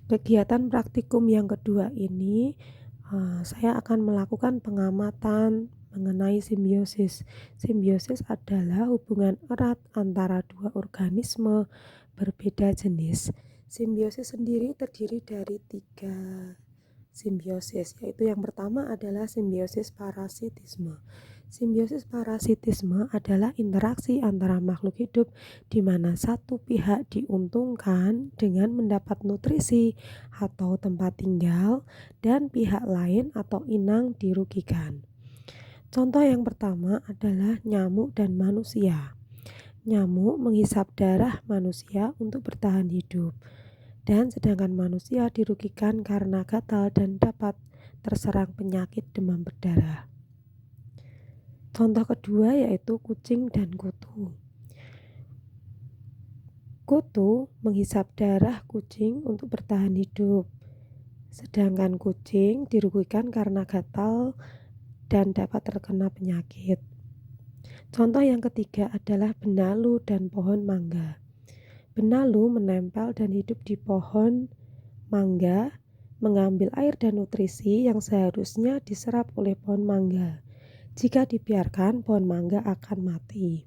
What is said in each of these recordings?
Kegiatan praktikum yang kedua ini, saya akan melakukan pengamatan mengenai simbiosis. Simbiosis adalah hubungan erat antara dua organisme berbeda jenis. Simbiosis sendiri terdiri dari 3 simbiosis, yaitu yang pertama adalah simbiosis parasitisme. Simbiosis parasitisme adalah interaksi antara makhluk hidup di mana satu pihak diuntungkan dengan mendapat nutrisi atau tempat tinggal dan pihak lain atau inang dirugikan. Contoh yang pertama adalah nyamuk dan manusia. Nyamuk menghisap darah manusia untuk bertahan hidup, dan sedangkan manusia dirugikan karena gatal dan dapat terserang penyakit demam berdarah. Contoh kedua yaitu kucing dan kutu. Kutu menghisap darah kucing untuk bertahan hidup, sedangkan kucing dirugikan karena gatal dan dapat terkena penyakit. Contoh yang ketiga adalah benalu dan pohon mangga. Benalu menempel dan hidup di pohon mangga, mengambil air dan nutrisi yang seharusnya diserap oleh pohon mangga. Jika dibiarkan, pohon mangga akan mati.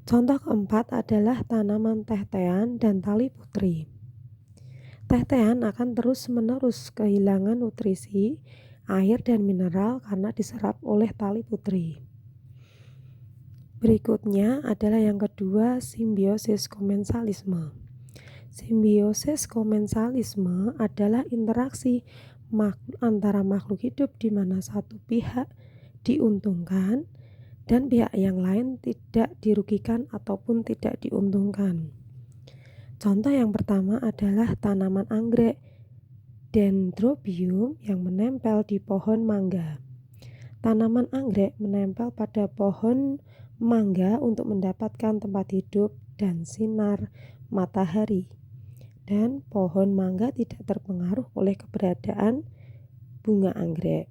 Contoh keempat adalah tanaman tetean dan tali putri. Tetean akan terus-menerus kehilangan nutrisi, air dan mineral karena diserap oleh tali putri. Berikutnya adalah yang kedua, simbiosis komensalisme. Simbiosis komensalisme adalah interaksi antara makhluk hidup di mana satu pihak diuntungkan dan pihak yang lain tidak dirugikan ataupun tidak diuntungkan. Contoh yang pertama adalah tanaman anggrek Dendrobium yang menempel di pohon mangga. Tanaman anggrek menempel pada pohon mangga untuk mendapatkan tempat hidup dan sinar matahari. Dan pohon mangga tidak terpengaruh oleh keberadaan bunga anggrek.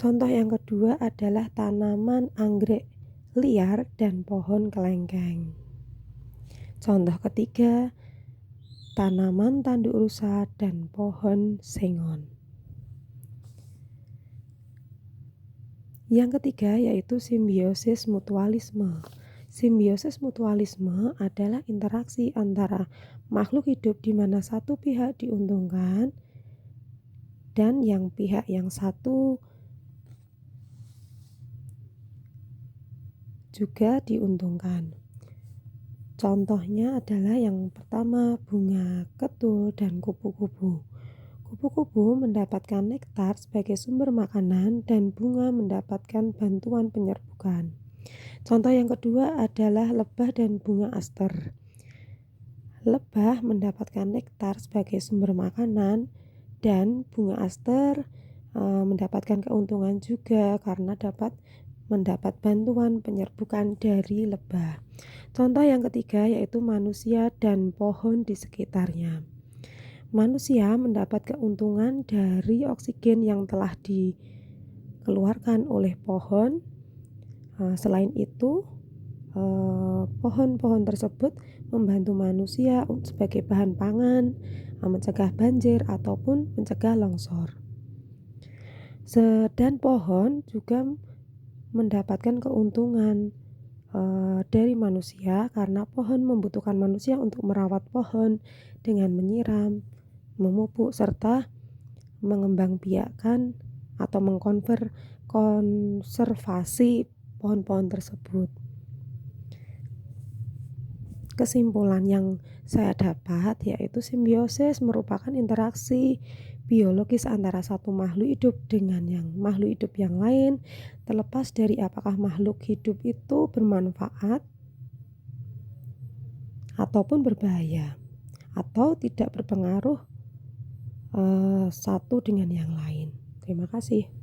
Contoh yang kedua adalah tanaman anggrek liar dan pohon kelengkeng. Contoh ketiga, tanaman tanduk rusa dan pohon sengon. Yang ketiga yaitu simbiosis mutualisme. Simbiosis mutualisme adalah interaksi antara makhluk hidup di mana satu pihak diuntungkan dan pihak yang satu juga diuntungkan. Contohnya adalah yang pertama bunga ketul dan kupu-kupu. Kupu-kupu mendapatkan nektar sebagai sumber makanan dan bunga mendapatkan bantuan penyerbukan. Contoh yang kedua adalah lebah dan bunga aster. Lebah mendapatkan nektar sebagai sumber makanan dan bunga aster mendapatkan keuntungan juga karena dapat mendapat bantuan penyerbukan dari lebah. Contoh yang ketiga yaitu manusia dan pohon di sekitarnya. Manusia mendapat keuntungan dari oksigen yang telah dikeluarkan oleh pohon. Selain itu, pohon-pohon tersebut membantu manusia sebagai bahan pangan, mencegah banjir ataupun mencegah longsor. Dan pohon juga mendapatkan keuntungan dari manusia karena pohon membutuhkan manusia untuk merawat pohon dengan menyiram, memupuk serta mengembangbiakkan atau konservasi pohon-pohon tersebut. Kesimpulan yang saya dapat yaitu simbiosis merupakan interaksi biologis antara satu makhluk hidup dengan makhluk hidup yang lain, terlepas dari apakah makhluk hidup itu bermanfaat ataupun berbahaya atau tidak berpengaruh satu dengan yang lain. Terima kasih.